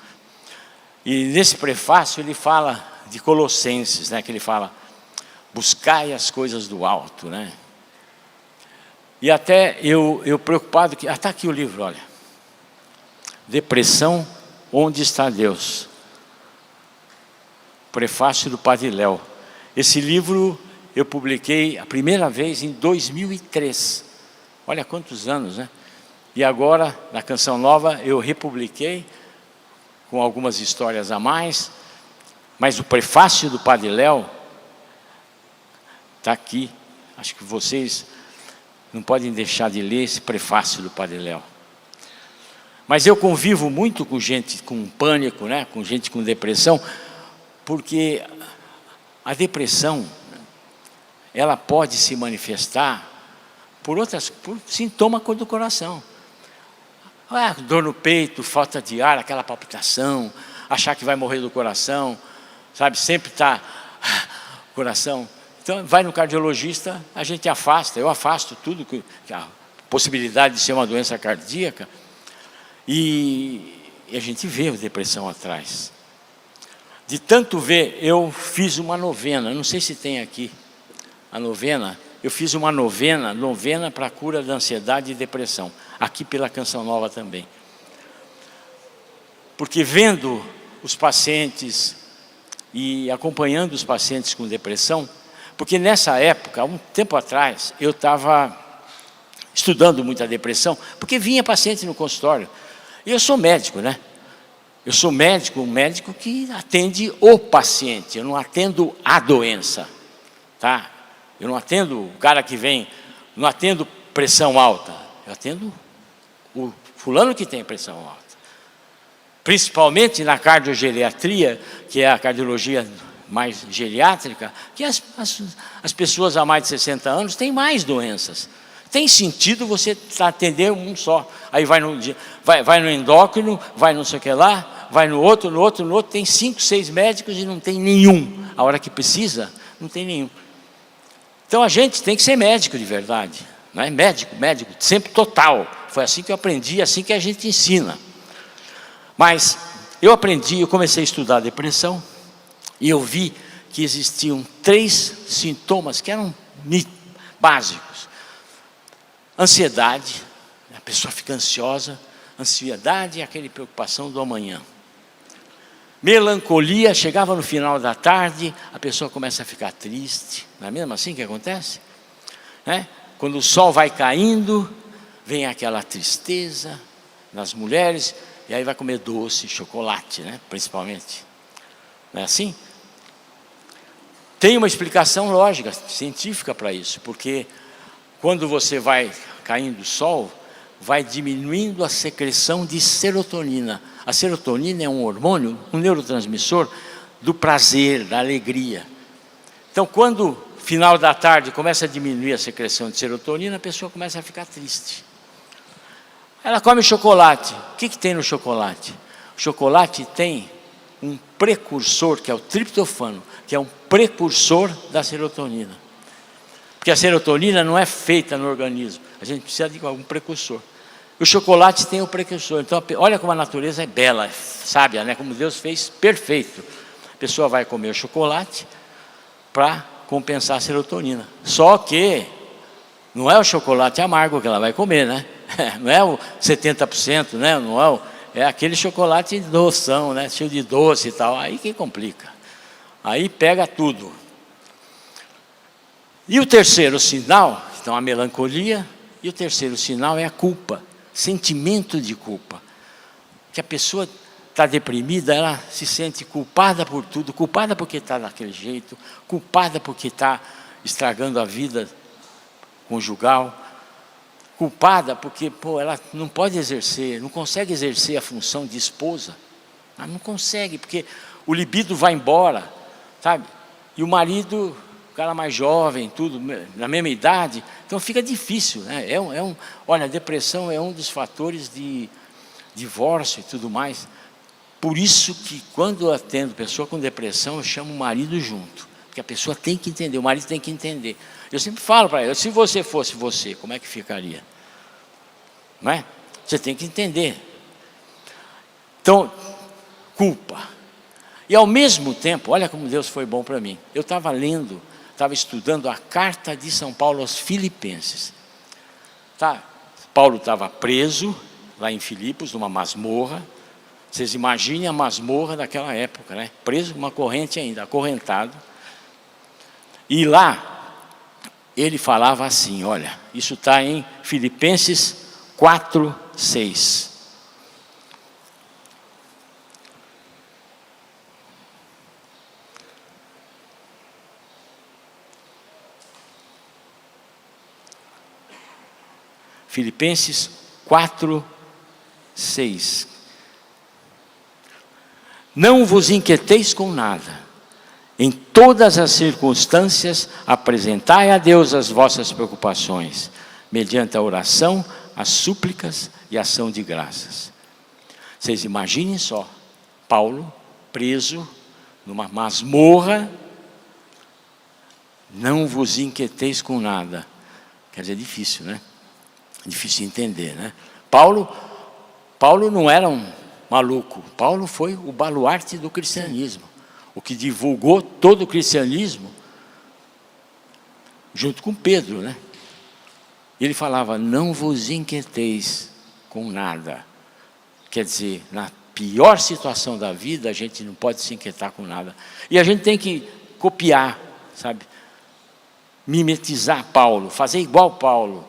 A: E nesse prefácio ele fala de Colossenses, né? Que ele fala, buscai as coisas do alto, né? E até eu preocupado, que está aqui o livro, olha. Depressão, Onde está Deus? Prefácio do Padre Léo. Esse livro eu publiquei a primeira vez em 2003. Olha quantos anos, né? E agora, na Canção Nova, eu republiquei com algumas histórias a mais. Mas o prefácio do Padre Léo está aqui. Acho que vocês não podem deixar de ler esse prefácio do Padre Léo. Mas eu convivo muito com gente com pânico, né? Com gente com depressão, porque a depressão, ela pode se manifestar por sintoma do coração. Dor no peito, falta de ar, aquela palpitação, achar que vai morrer do coração, sabe, sempre está coração. Então, vai no cardiologista, a gente afasta, eu afasto tudo, que a possibilidade de ser uma doença cardíaca, e a gente vê a depressão atrás. De tanto ver, eu fiz uma novena, não sei se tem aqui a novena, eu fiz uma novena para a cura da ansiedade e depressão, aqui pela Canção Nova também. Porque vendo os pacientes e acompanhando os pacientes com depressão, porque nessa época, um tempo atrás, eu estava estudando muito a depressão, porque vinha paciente no consultório. E eu sou médico, né? Eu sou médico, um médico que atende o paciente, eu não atendo a doença, tá? Eu não atendo o cara que vem, não atendo pressão alta, eu atendo o fulano que tem pressão alta. Principalmente na cardiogeriatria, que é a cardiologia mais geriátrica, que as pessoas há mais de 60 anos têm mais doenças. Tem sentido você atender um só. Aí vai no endócrino, vai não sei o que lá, vai no outro, tem 5, 6 médicos e não tem nenhum. A hora que precisa, não tem nenhum. Então a gente tem que ser médico de verdade, não é? Médico, sempre total. Foi assim que eu aprendi, assim que a gente ensina. Mas eu comecei a estudar a depressão, e eu vi que existiam 3 sintomas que eram básicos. Ansiedade, a pessoa fica ansiosa, ansiedade é aquela preocupação do amanhã. Melancolia, chegava no final da tarde, a pessoa começa a ficar triste, não é mesmo assim que acontece? Né? Quando o sol vai caindo, vem aquela tristeza nas mulheres, e aí vai comer doce, chocolate, né? Principalmente. Não é assim? Tem uma explicação lógica, científica para isso, porque quando você vai caindo o sol, vai diminuindo a secreção de serotonina. A serotonina é um hormônio, um neurotransmissor do prazer, da alegria. Então, quando final da tarde começa a diminuir a secreção de serotonina, a pessoa começa a ficar triste. Ela come chocolate. O que tem no chocolate? O chocolate tem um precursor, que é o triptofano, que é um precursor da serotonina. Porque a serotonina não é feita no organismo, a gente precisa de algum precursor. O chocolate tem o precursor. Então, olha como a natureza é bela, é sábia, né? Como Deus fez, perfeito. A pessoa vai comer o chocolate para compensar a serotonina. Só que não é o chocolate amargo que ela vai comer, né? Não é o 70%, né? Não é aquele chocolate doção, né? Cheio de doce e tal. Aí que complica. Aí pega tudo. E o terceiro sinal, então a melancolia, e o terceiro sinal é a culpa, sentimento de culpa. Que a pessoa está deprimida, ela se sente culpada por tudo, culpada porque está daquele jeito, culpada porque está estragando a vida conjugal, culpada porque ela não pode exercer, não consegue exercer a função de esposa. Ela não consegue, porque o libido vai embora, sabe? E o marido, o cara mais jovem, tudo, na mesma idade, então fica difícil, né? Olha, a depressão é um dos fatores de divórcio e tudo mais. Por isso que quando eu atendo pessoa com depressão, eu chamo o marido junto, porque a pessoa tem que entender, o marido tem que entender. Eu sempre falo para ela, se você fosse você, como é que ficaria? Não é? Você tem que entender. Então, culpa. E ao mesmo tempo, olha como Deus foi bom para mim. Eu estava estudando a carta de São Paulo aos Filipenses. Tá? Paulo estava preso lá em Filipos, numa masmorra. Vocês imaginem a masmorra daquela época, né? Preso com uma corrente ainda, acorrentado. E lá, ele falava assim, olha, isso está em Filipenses 4:6. Filipenses 4:6. Não vos inquieteis com nada. Em todas as circunstâncias, apresentai a Deus as vossas preocupações, mediante a oração, as súplicas e a ação de graças. Vocês imaginem só, Paulo preso numa masmorra, não vos inquieteis com nada. Quer dizer, é difícil, né? Difícil entender, né? Paulo não era um maluco. Paulo foi o baluarte do cristianismo, o que divulgou todo o cristianismo, junto com Pedro, né? Ele falava, não vos inquieteis com nada. Quer dizer, na pior situação da vida, a gente não pode se inquietar com nada. E a gente tem que copiar, sabe? Mimetizar Paulo, fazer igual Paulo.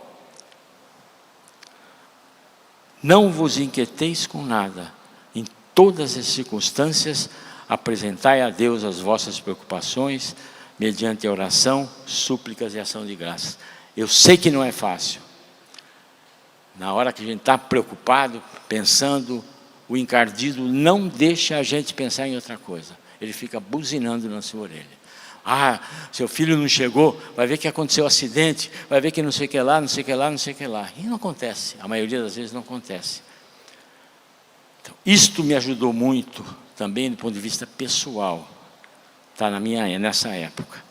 A: Não vos inquieteis com nada. Em todas as circunstâncias, apresentai a Deus as vossas preocupações, mediante a oração, súplicas e ação de graças. Eu sei que não é fácil. Na hora que a gente está preocupado, pensando, o encardido não deixa a gente pensar em outra coisa. Ele fica buzinando na sua orelha. Ah, seu filho não chegou, vai ver que aconteceu um acidente, vai ver que não sei o que lá, não sei o que lá, não sei o que lá. E não acontece, a maioria das vezes não acontece. Então, isto me ajudou muito, também do ponto de vista pessoal. Está nessa época.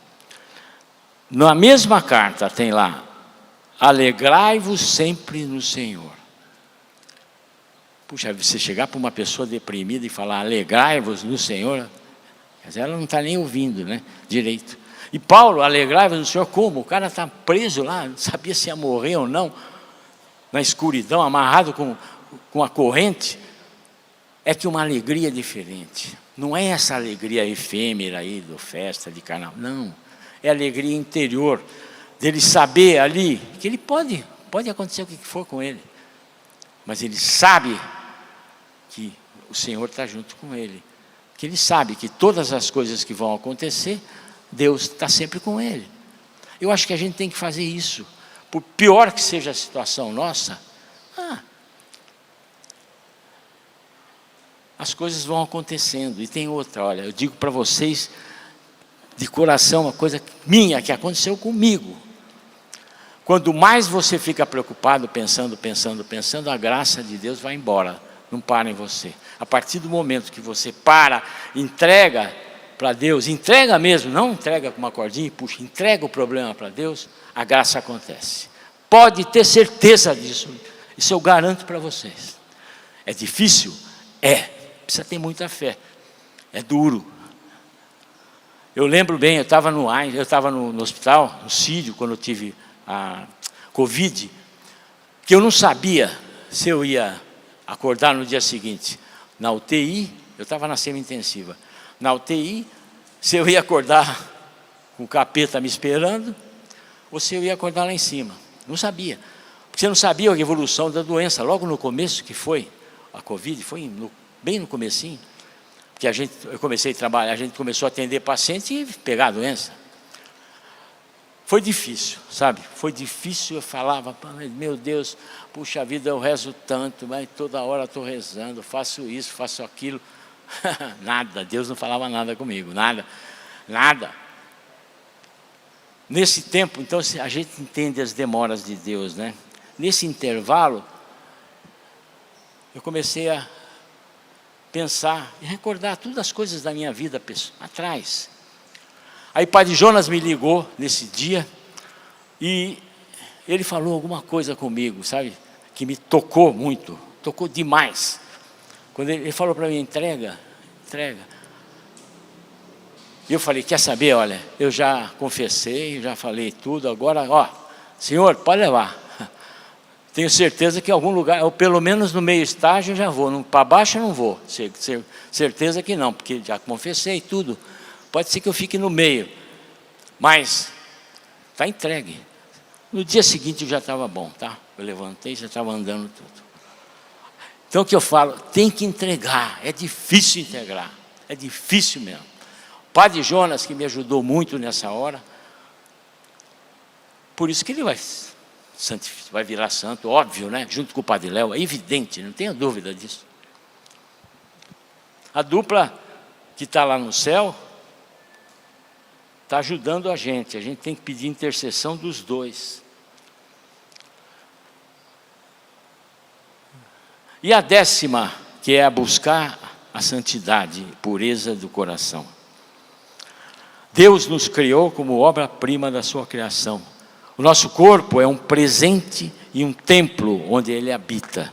A: Na mesma carta tem lá, alegrai-vos sempre no Senhor. Puxa, você chegar para uma pessoa deprimida e falar, alegrai-vos no Senhor, ela não está nem ouvindo, né, direito. E Paulo, alegrai-vos no Senhor, como? O cara está preso lá, não sabia se ia morrer ou não, na escuridão, amarrado com a corrente. É que uma alegria diferente. Não é essa alegria efêmera aí, do festa, de carnaval, não. É alegria interior, dele saber ali, que ele pode acontecer o que for com ele, mas ele sabe que o Senhor está junto com ele, que ele sabe que todas as coisas que vão acontecer, Deus está sempre com ele. Eu acho que a gente tem que fazer isso, por pior que seja a situação nossa, as coisas vão acontecendo. E tem outra, olha, eu digo para vocês, de coração, uma coisa minha, que aconteceu comigo. Quando mais você fica preocupado, pensando, a graça de Deus vai embora, não para em você. A partir do momento que você para, entrega para Deus, entrega mesmo, não entrega com uma cordinha e puxa, entrega o problema para Deus, a graça acontece. Pode ter certeza disso, isso eu garanto para vocês. É difícil? É, precisa ter muita fé, é duro. Eu lembro bem, eu estava no hospital, no Sírio, quando eu tive a Covid, que eu não sabia se eu ia acordar no dia seguinte na UTI, eu estava na semi-intensiva, na UTI, se eu ia acordar com o capeta me esperando, ou se eu ia acordar lá em cima. Não sabia, porque você não sabia a evolução da doença, logo no começo que foi, a Covid, foi bem no comecinho, porque eu comecei a trabalhar, a gente começou a atender paciente e pegar a doença. Foi difícil, sabe? Foi difícil, eu falava, meu Deus, puxa vida, eu rezo tanto, mas toda hora estou rezando, faço isso, faço aquilo. Nada, Deus não falava nada comigo, nada. Nesse tempo, então, a gente entende as demoras de Deus, né? Nesse intervalo, eu comecei a pensar e recordar todas as coisas da minha vida atrás. Aí Padre Jonas me ligou nesse dia e ele falou alguma coisa comigo, sabe? Que me tocou muito, tocou demais. Quando ele falou para mim, entrega. E eu falei, quer saber, olha, eu já confessei, já falei tudo, agora, Senhor, pode levar. Tenho certeza que em algum lugar, ou pelo menos no meio estágio eu já vou, para baixo eu não vou, certeza que não, porque já confessei tudo. Pode ser que eu fique no meio, mas está entregue. No dia seguinte eu já estava bom, tá? Eu levantei e já estava andando tudo. Então o que eu falo, tem que entregar, é difícil integrar, é difícil mesmo. O Padre Jonas, que me ajudou muito nessa hora, por isso que ele vai virar santo, óbvio, né? Junto com o Padre Léo, é evidente, não tenha dúvida disso. A dupla que está lá no céu está ajudando a gente tem que pedir intercessão dos dois. E a 10ª, que é a buscar a santidade, pureza do coração. Deus nos criou como obra-prima da sua criação. O nosso corpo é um presente e um templo onde Ele habita.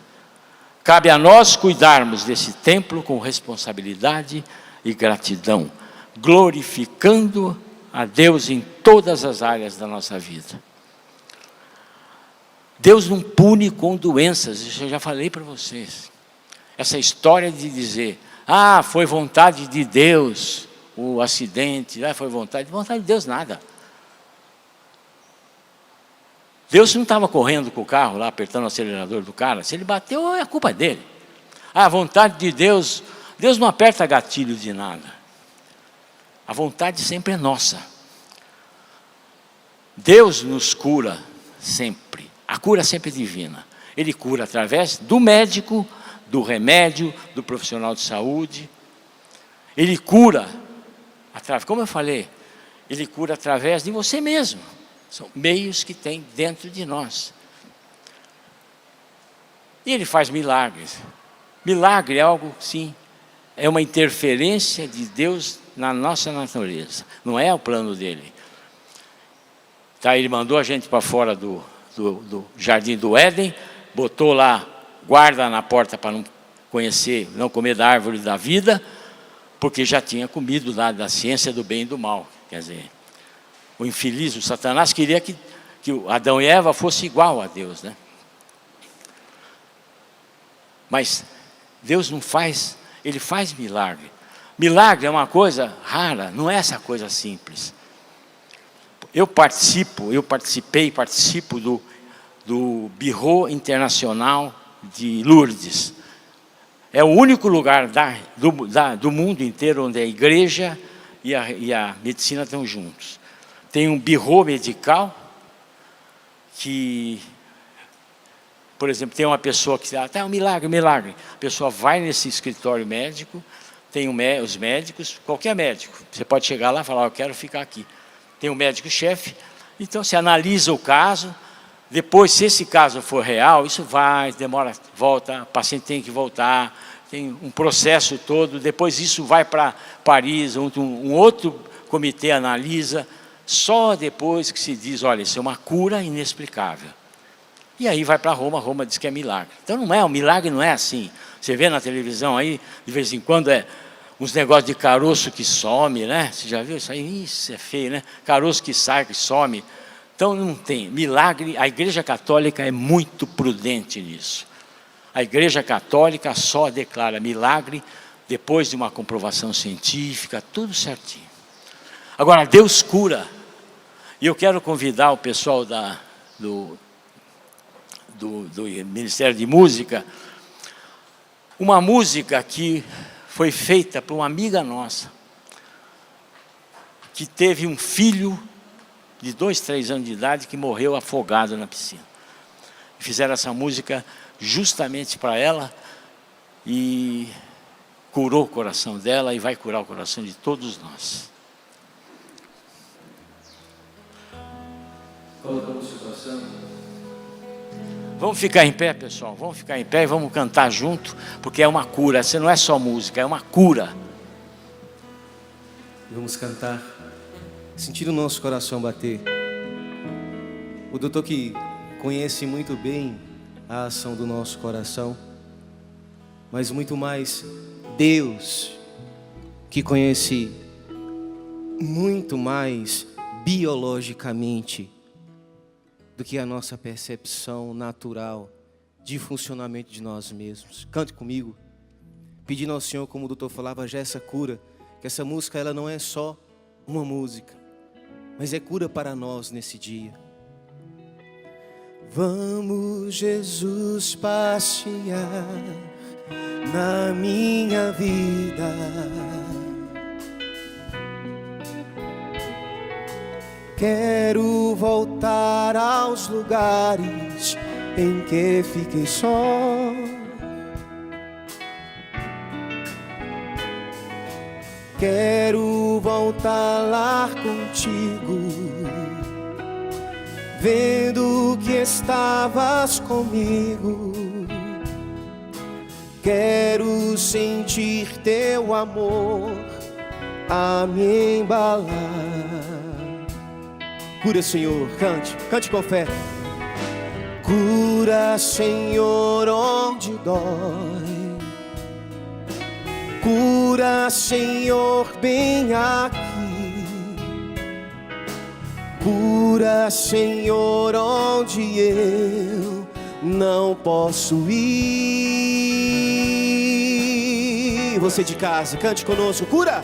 A: Cabe a nós cuidarmos desse templo com responsabilidade e gratidão, glorificando a Deus em todas as áreas da nossa vida. Deus não pune com doenças, isso eu já falei para vocês. Essa história de dizer, foi vontade de Deus o acidente, foi vontade de Deus nada. Deus não estava correndo com o carro lá, apertando o acelerador do cara. Se ele bateu, é a culpa dele. A vontade de Deus, Deus não aperta gatilho de nada. A vontade sempre é nossa. Deus nos cura sempre. A cura sempre é divina. Ele cura através do médico, do remédio, do profissional de saúde. Ele cura, como eu falei, Ele cura através de você mesmo. São meios que tem dentro de nós. E Ele faz milagres. Milagre é algo, sim, é uma interferência de Deus na nossa natureza. Não é o plano dele. Ele mandou a gente para fora do jardim do Éden, botou lá guarda na porta para não comer da árvore da vida, porque já tinha comido lá da ciência do bem e do mal. Quer dizer, o infeliz, o Satanás, queria que Adão e Eva fossem igual a Deus, né? Mas Deus não faz, Ele faz milagre. Milagre é uma coisa rara, não é essa coisa simples. Eu participo do Bureau Internacional de Lourdes. É o único lugar do mundo inteiro onde a igreja e a medicina estão juntos. Tem um bureau medical que, por exemplo, tem uma pessoa que diz, um milagre. A pessoa vai nesse escritório médico, tem os médicos, qualquer médico. Você pode chegar lá e falar, eu quero ficar aqui. Tem um médico-chefe, então você analisa o caso, depois, se esse caso for real, isso demora, volta, o paciente tem que voltar, tem um processo todo, depois isso vai para Paris, um outro comitê analisa, só depois que se diz, olha, isso é uma cura inexplicável. E aí vai para Roma diz que é milagre. Então o milagre não é assim. Você vê na televisão aí, de vez em quando uns negócios de caroço que some, né? Você já viu isso aí? Isso é feio, né? Caroço que sai, que some. Então não tem milagre. A Igreja Católica é muito prudente nisso. A Igreja Católica só declara milagre depois de uma comprovação científica, tudo certinho. Agora, Deus cura. E eu quero convidar o pessoal do Ministério de Música, uma música que foi feita por uma amiga nossa, que teve um filho de 2, 3 anos de idade que morreu afogado na piscina. Fizeram essa música justamente para ela e curou o coração dela e vai curar o coração de todos nós. Colocamos situação. Vamos ficar em pé, pessoal. Vamos ficar em pé e vamos cantar junto, porque é uma cura. Essa não é só música, é uma cura.
B: Vamos cantar, sentir o nosso coração bater. O doutor que conhece muito bem a ação do nosso coração, mas muito mais Deus, que conhece muito mais biologicamente do que a nossa percepção natural de funcionamento de nós mesmos. Cante comigo, pedindo ao Senhor, como o doutor falava, já essa cura, que essa música ela não é só uma música, mas é cura para nós nesse dia. Vamos, Jesus, passear na minha vida. Quero voltar aos lugares em que fiquei só. Quero voltar lá contigo, vendo que estavas comigo. Quero sentir teu amor a me embalar. Cura, Senhor, cante com fé. Cura, Senhor, onde dói. Cura, Senhor, bem aqui. Cura, Senhor, onde eu não posso ir. Você de casa, cante conosco. Cura,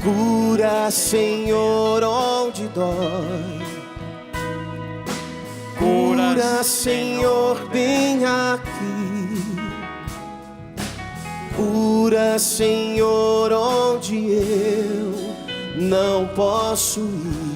B: cura, Senhor, onde dói. Cura, Senhor, bem aqui. Cura, Senhor, onde eu não posso ir.